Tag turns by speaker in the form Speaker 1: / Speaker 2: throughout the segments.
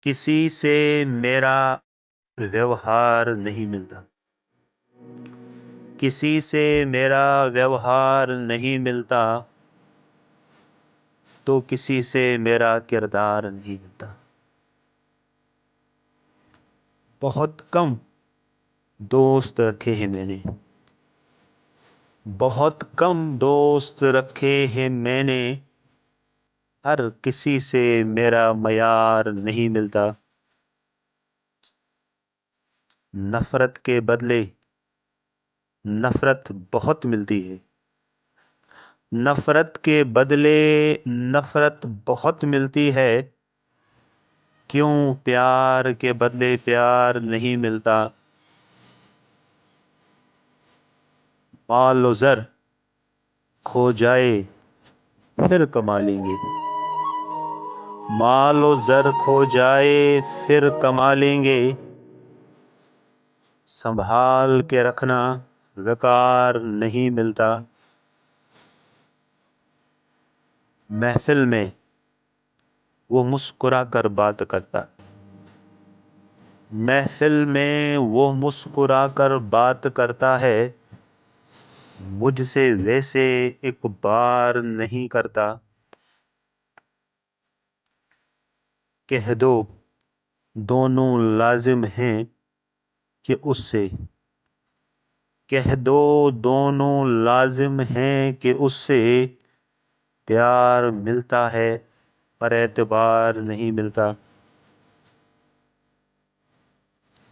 Speaker 1: किसी से मेरा व्यवहार नहीं मिलता। किसी से मेरा व्यवहार नहीं मिलता तो किसी से मेरा किरदार नहीं मिलता। बहुत कम दोस्त रखे हैं मैंने, बहुत कम दोस्त रखे हैं मैंने, हर किसी से मेरा मयार नहीं मिलता। नफरत के बदले नफरत बहुत मिलती है। नफरत के बदले नफरत बहुत मिलती है। क्यों प्यार के बदले प्यार नहीं मिलता। माल व ज़र खो जाए फिर कमा लेंगे। माल व ज़र खो जाए फिर कमा लेंगे। संभाल के रखना वकार नहीं मिलता। महफिल में वो मुस्कुरा कर बात करता। महफिल में वो मुस्कुरा कर बात करता है। मुझसे वैसे एक बार नहीं करता। कह दो दोनों लाजिम हैं कि उससे, कह दो दोनों लाजिम हैं कि उससे प्यार मिलता है पर एतबार नहीं मिलता।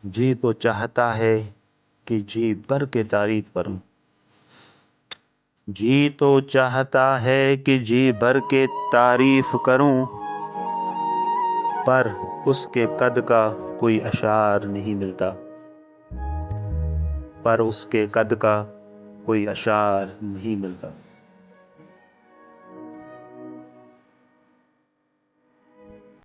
Speaker 1: जी तो चाहता है कि जी भर के तारीफ करूं। जी तो चाहता है कि जी भर के तारीफ करूं, पर उसके कद का कोई अशार नहीं मिलता। पर उसके कद का कोई अशार नहीं मिलता।